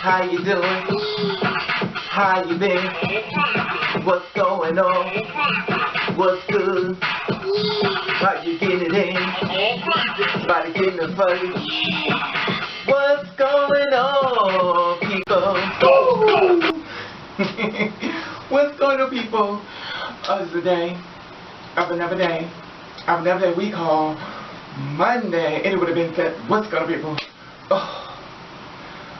How you doing? How you been? What's going on? What's good? How you getting it in? Body getting it funny. What's going on, people? What's going on, people? It's a day of another day we call Monday. And it would have been said, what's going on, people?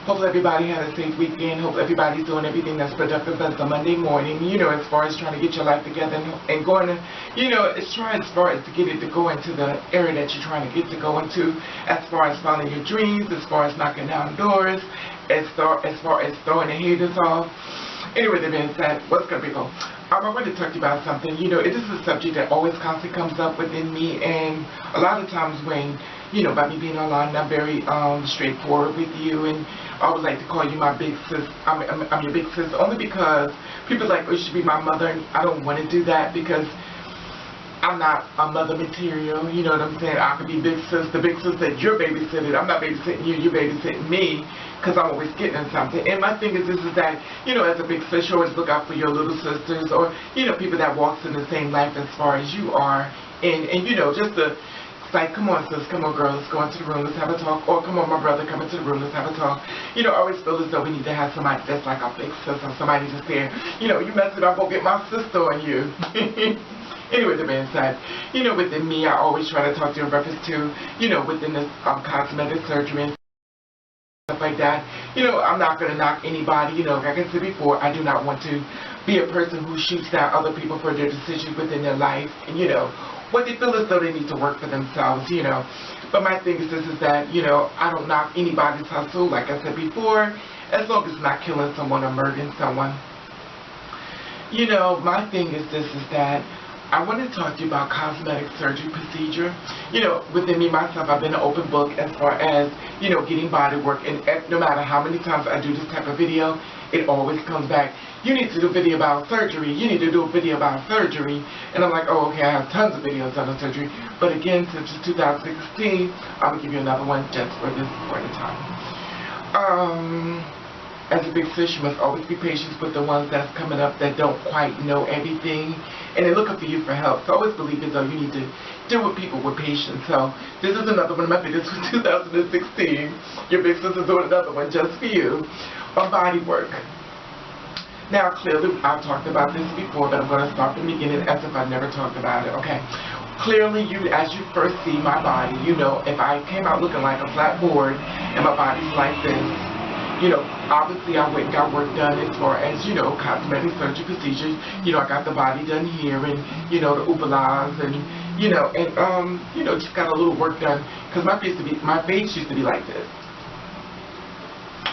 Hopefully everybody had a safe weekend. Hopefully everybody's doing everything that's productive as a Monday morning, you know, as far as trying to get your life together and going to, you know, as far as to get it to go into the area that you're trying to get to go into, as far as following your dreams, as far as knocking down doors, as far as throwing the haters off. Anyway, that being said, what's good, people? I want to talk to you about something. You know, it is a subject that always constantly comes up within me, and a lot of times when, you know, by me being online, I'm very straightforward with you, and I would like to call you my big sis. I'm your big sis, only because people like, oh, you should be my mother, and I don't want to do that because I'm not a mother material, you know what I'm saying? I could be big sis, the big sis that you're babysitting. I'm not babysitting you, you're babysitting me, because I'm always getting something. And my thing is that, you know, as a big sis, you always look out for your little sisters or, you know, people that walks in the same life as far as you are. And you know, just to, like, come on, sis, come on, girl, let's go into the room, let's have a talk. Or, come on, my brother, come into the room, let's have a talk. You know, I always feel as though we need to have somebody that's like a big sis or somebody just saying, you know, you mess it up, I'll get my sister on you. Anyway, the being said, you know, within me, I always try to talk to you in reference to, you know, within this cosmetic surgery and stuff like that. You know, I'm not going to knock anybody. You know, like I said before, I do not want to be a person who shoots down other people for their decisions within their life. And, you know, what they feel as though they need to work for themselves, you know. But my thing is that, you know, I don't knock anybody's hustle, like I said before, as long as it's not killing someone or murdering someone. You know, my thing is that I want to talk to you about cosmetic surgery procedure. You know, within me, myself, I've been an open book as far as, you know, getting body work. And no matter how many times I do this type of video, it always comes back. You need to do a video about surgery. You need to do a video about surgery. And I'm like, oh, okay, I have tons of videos on surgery. But again, since it's 2016, I'm going to give you another one just for this point in time. As a big sis, you must always be patient with the ones that's coming up that don't quite know everything, and they're looking for you for help. So always believe as though you need to deal with people with patience. So this is another one of my videos for 2016. Your big sis is doing another one just for you on body work. Now, clearly, I've talked about this before, but I'm going to start from the beginning as if I never talked about it. Okay. Clearly, as you first see my body, you know, if I came out looking like a flat board and my body's like this, you know, obviously I went and got work done as far as, you know, cosmetic surgery procedures. You know, I got the body done here and, you know, the upalas and, you know, just got a little work done because my face used to be like this.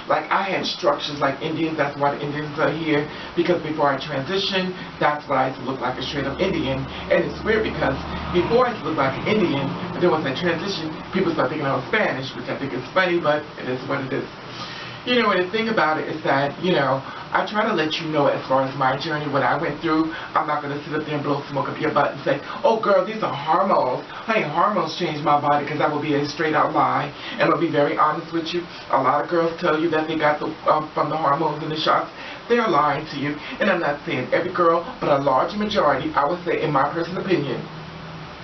Like I had structures like Indians, that's why the Indians are here, because before I transitioned, that's what I used to look like, a straight up Indian. And it's weird because before I used to look like an Indian, but then once I transitioned, people start thinking I was Spanish, which I think is funny, but it is what it is. You know, and the thing about it is that, you know, I try to let you know as far as my journey, what I went through. I'm not going to sit up there and blow smoke up your butt and say, oh, girl, these are hormones. Honey, hormones changed my body, because that would be a straight out lie. And I'll be very honest with you. A lot of girls tell you that they got the from the hormones and the shots. They're lying to you. And I'm not saying every girl, but a large majority, I would say, in my personal opinion,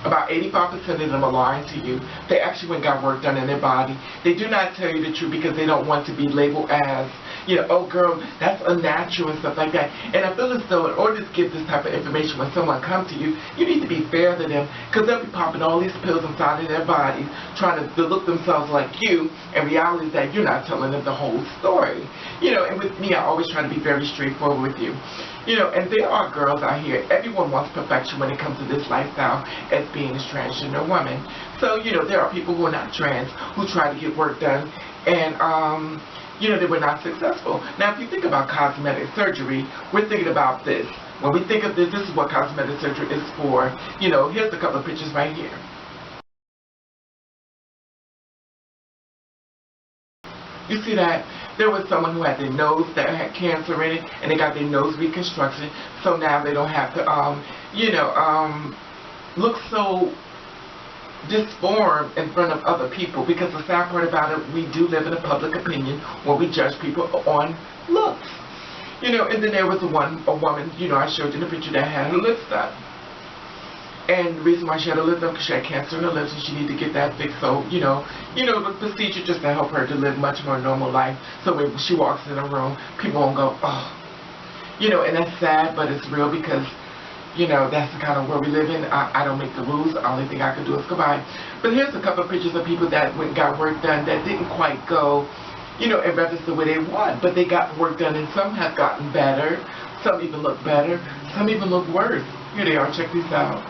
about 85% of them are lying to you. They actually went and got work done in their body. They do not tell you the truth because they don't want to be labeled as, you know, oh girl, that's unnatural and stuff like that. And I feel as though in order to give this type of information when someone comes to you, you need to be fair to them, because they'll be popping all these pills inside of their bodies, trying to look themselves like you, and reality is that you're not telling them the whole story. You know, and with me, I always try to be very straightforward with you. You know, and there are girls out here, everyone wants perfection when it comes to this lifestyle as being a transgender woman. So, you know, there are people who are not trans who try to get work done and, you know, they were not successful. Now, if you think about cosmetic surgery, we're thinking about this. When we think of this, this is what cosmetic surgery is for. You know, here's a couple of pictures right here. You see that? There was someone who had their nose that had cancer in it, and they got their nose reconstruction, so now they don't have to, you know, look so disform in front of other people, because the sad part about it, we do live in a public opinion where we judge people on looks. You know, and then there was a woman, you know, I showed you in the picture that had her lips done. And the reason why she had her lips done, because she had cancer in her lips and she needed to get that fixed. So, the procedure just to help her to live much more normal life. So when she walks in a room, people won't go, oh. You know, and that's sad, but it's real, because that's the kind of world we live in. I don't make the rules. The only thing I can do is goodbye. But here's a couple of pictures of people that went and got work done that didn't quite go, in reference to where they want. But they got work done, and some have gotten better. Some even look better. Some even look worse. Here they are. Check these out.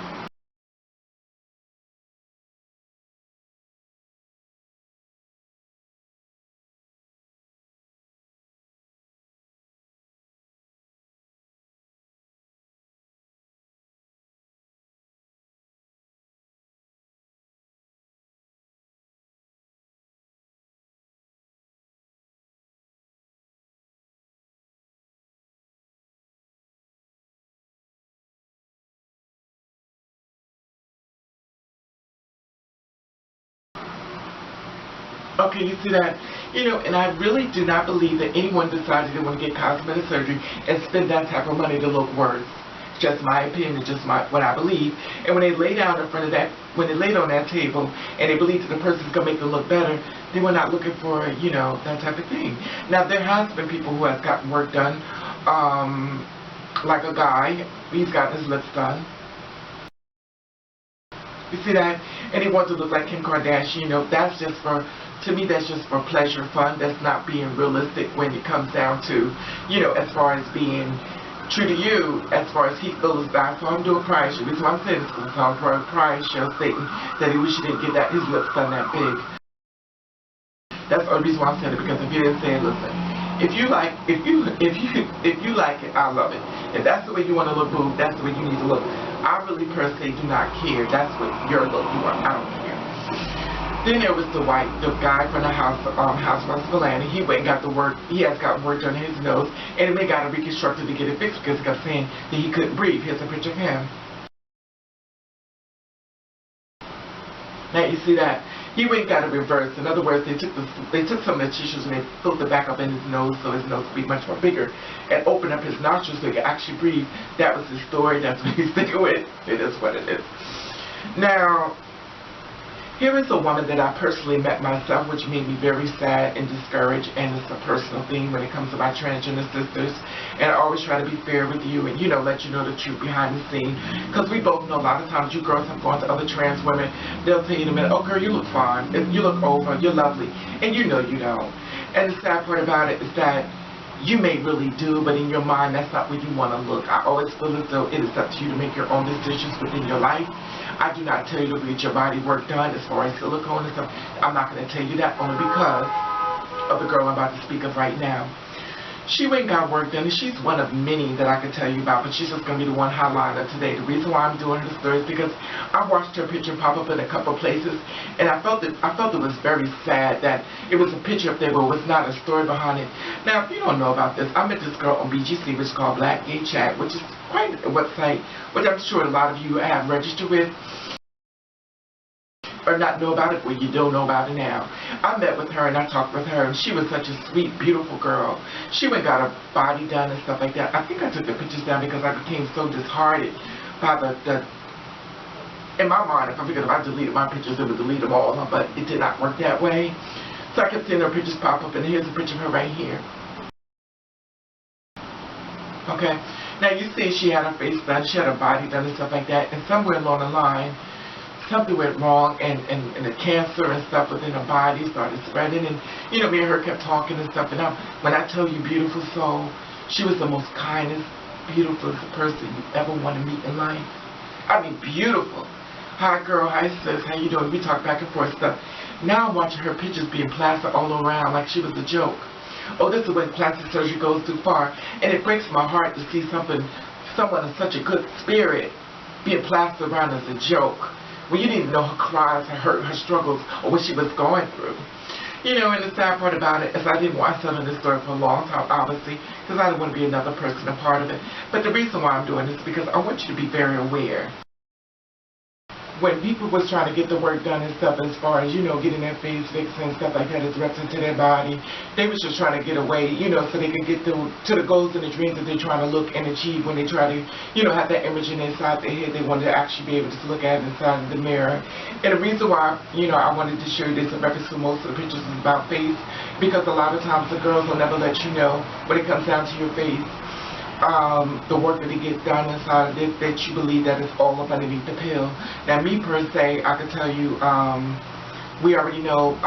Okay, you see that? And I really do not believe that anyone decided they want to get cosmetic surgery and spend that type of money to look worse. It's just my opinion, just what I believe. And when they lay down in front of that, when they laid on that table and they believe that the person's going to make them look better, they were not looking for, that type of thing. Now, there has been people who have gotten work done, like a guy, he's got his lips done. You see that? And he wants to look like Kim Kardashian. That's just to me, that's just for pleasure, fun. That's not being realistic when it comes down to, as far as being true to you, as far as he feels about. So I'm doing pride show. The reason why I'm saying this is because I'm for a pride show stating that he wish he didn't get his lips done that big. That's the only reason why I'm saying it, because if you didn't say it, listen. If you like it, I love it. If that's the way you want to look, boo, that's the way you need to look. I really personally do not care. That's what your look you want. I don't care. Then there was the guy from the Housewives of Atlanta. He went and got the work. He has got work on his nose, and they got it reconstructed to get it fixed because he kept saying that he couldn't breathe. Here's a picture of him. Now you see that. He went and got it reversed. In other words, they took some of the tissues and they filled it back up in his nose so his nose would be much more bigger and open up his nostrils so he could actually breathe. That was his story. That's what he's sticking with. It is what it is. Now, here is a woman that I personally met myself, which made me very sad and discouraged, and it's a personal thing when it comes to my transgender sisters. And I always try to be fair with you and, let you know the truth behind the scene. Because we both know a lot of times you girls have gone to other trans women, they'll tell you in a minute, oh girl, you look fine, you look over, you're lovely, and you know you don't. And the sad part about it is that you may really do, but in your mind, that's not where you want to look. I always feel as though it is up to you to make your own decisions within your life. I do not tell you to get your body work done as far as silicone and stuff. I'm not going to tell you that only because of the girl I'm about to speak of right now. She went and got work done, and she's one of many that I could tell you about, but she's just going to be the one highlighter today. The reason why I'm doing her story is because I watched her picture pop up in a couple of places, and I felt it was very sad that it was a picture up there, but it was not a story behind it. Now, if you don't know about this, I met this girl on BGC, which is called Black Gay Chat, which is quite a website, which I'm sure a lot of you have registered with, or not know about it, well, you don't know about it now. I met with her and I talked with her, and she was such a sweet, beautiful girl. She went and got her body done and stuff like that. I think I took the pictures down because I became so disheartened by in my mind, if I deleted my pictures, it would delete them all, but it did not work that way. So I kept seeing her pictures pop up, and here's a picture of her right here. Okay, now you see she had her face done, she had her body done and stuff like that, and somewhere along the line, something went wrong, and the cancer and stuff within her body started spreading, and me and her kept talking and stuff, and when I tell you beautiful soul, she was the most kindest, beautiful person you ever want to meet in life. I mean, beautiful. Hi girl, hi sis, how you doing? We talk back and forth stuff. Now I'm watching her pictures being plastered all around like she was a joke. Oh, this is when plastic surgery goes too far, and it breaks my heart to see someone of such a good spirit being plastered around as a joke. Well, you didn't know her cries, her hurt, her struggles, or what she was going through. And the sad part about it is I didn't want to tell this story for a long time, obviously, because I didn't want to be another person a part of it. But the reason why I'm doing this is because I want you to be very aware. when people was trying to get the work done and stuff, as far as, you know, getting their face fixed and stuff like that, as directed to their body, they was just trying to get away, you know, so they could get to the goals and the dreams that they're trying to look and achieve when they try to, you know, have that image in inside their head. They wanted to actually be able to look at it inside of the mirror. And the reason why, you know, I wanted to show you this in reference to most of the pictures is about face, because a lot of times the girls will never let you know when it comes down to your face. The work that it gets done inside of it, that you believe that it's all up underneath the pill. Now, me per se, I can tell you, we already know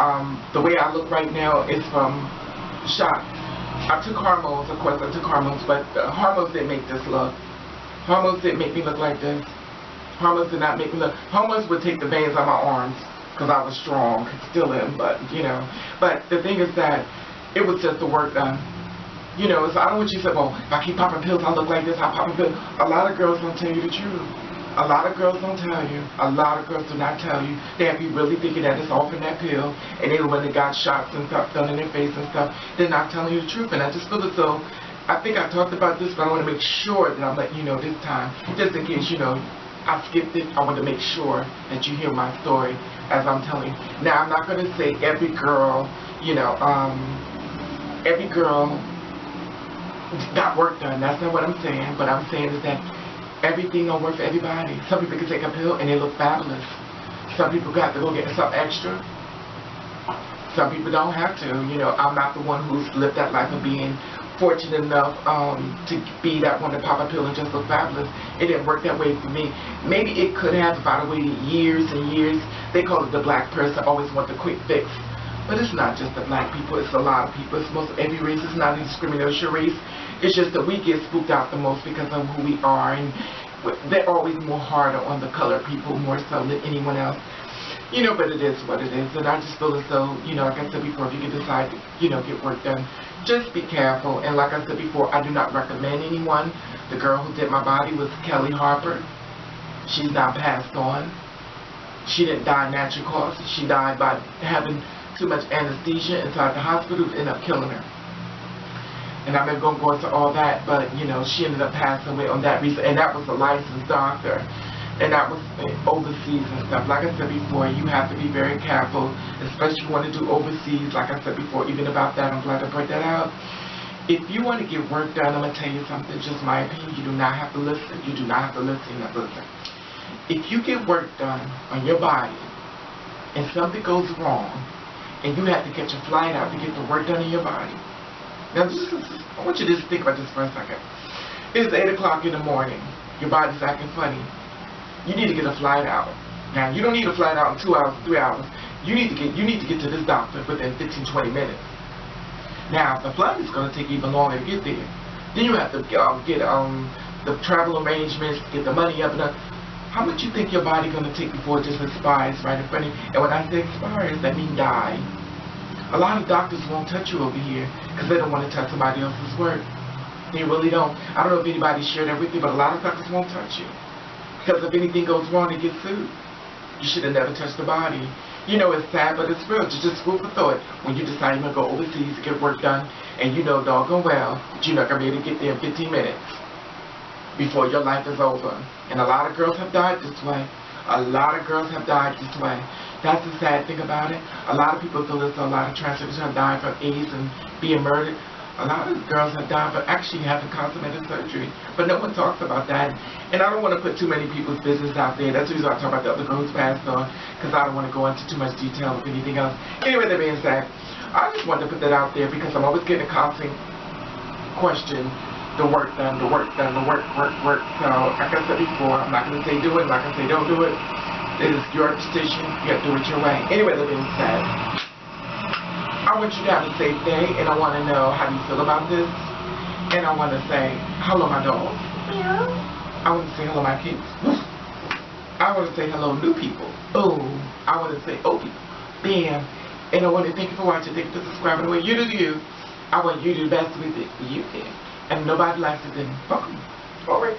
the way I look right now is from shock. I took hormones, of course I took hormones, but hormones didn't make this look. Hormones didn't make me look like this. Hormones did not make me look. Hormones would take the veins on my arms because I was strong, still am, but you know. But the thing is that it was just the work done. You know, so I don't want you to say, well, if I keep popping pills, I'll look like this, I'll pop pills. A lot of girls don't tell you the truth. A lot of girls don't tell you. A lot of girls do not tell you. They have you really thinking that it's all from that pill, and then when they got shots and stuff done in their face and stuff, they're not telling you the truth. And I just feel as though, I think I talked about this, but I want to make sure that I'm letting you know this time, just in case, you know, I skipped it. I want to make sure that you hear my story as I'm telling you. Now, I'm not going to say every girl, you know, every girl got work done. That's not what I'm saying. What I'm saying is that everything don't work for everybody. Some people can take a pill and they look fabulous. Some people got to go get something extra. Some people don't have to. You know, I'm not the one who's lived that life of being fortunate enough to be that one to pop a pill and just look fabulous. It didn't work that way for me. Maybe it could have if I'd waited years and years. They call it the black person, always want the quick fix. But it's not just the black people, it's a lot of people. It's most of every race. It's not a discrimination race. It's just that we get spooked out the most because of who we are. And they're always more harder on the colored people, more so than anyone else. You know, but it is what it is. And I just feel as though, you know, like I said before, if you can decide to, you know, get work done, just be careful. And like I said before, I do not recommend anyone. The girl who did my body was Kelly Harper. She's now passed on. She didn't die natural causes. She died by having too much anesthesia inside the hospital, ended up killing her. And I'm not going to go into all that, but, you know, she ended up passing away on that reason. And that was a licensed doctor. And that was overseas and stuff. Like I said before, you have to be very careful, especially if you want to do overseas. Like I said before, even about that, I'm glad to point that out. If you want to get work done, I'm going to tell you something, just my opinion. You do not have to listen. You do not have to listen. You have to listen. If you get work done on your body and something goes wrong, and you have to catch a flight out to get the work done in your body. Now, I want you to just think about this for a second. It's 8 o'clock in the morning. Your body's acting funny. You need to get a flight out. Now, you don't need a flight out in 2 hours, 3 hours. You need to get to this doctor within 15, 20 minutes. Now, the flight is going to take even longer to get there. Then you have to get the travel arrangements, get the money up and up. How much you think your body going to take before it just expires right in front of you? And when I say expires, that means die. A lot of doctors won't touch you over here because they don't want to touch somebody else's work. They really don't. I don't know if anybody shared that with you, but a lot of doctors won't touch you. Because if anything goes wrong, they get sued. You should have never touched the body. You know, it's sad, but it's real. Just food for thought. When you decide you're going to go overseas to get work done, and you know doggone well that you're not going to be able to get there in 15 minutes before your life is over. And a lot of girls have died this way. A lot of girls have died this way. That's the sad thing about it. A lot of people feel as though a lot of transgenders have died from AIDS and being murdered. A lot of girls have died for actually having cosmetic surgery. But no one talks about that. And I don't want to put too many people's business out there. That's the reason I talk about the other girl who's passed on, because I don't want to go into too much detail of anything else. Anyway, that being said, I just wanted to put that out there because I'm always getting a constant question. The work done, the work done, the work. So, like I said before, I'm not going to say do it, I'm not going to say don't do it. It is your decision. You have to do it your way. Anyway, that being said, I want you to have a safe day, and I want to know how you feel about this. And I want to say hello, my dog. Yeah. I want to say hello, my kids. I want to say hello, new people. Oh, I want to say old people. Bam. And I want to thank you for watching. Thank you for subscribing. The way you do you. I want you to do the best with it. You can. And nobody likes it, then welcome. All right.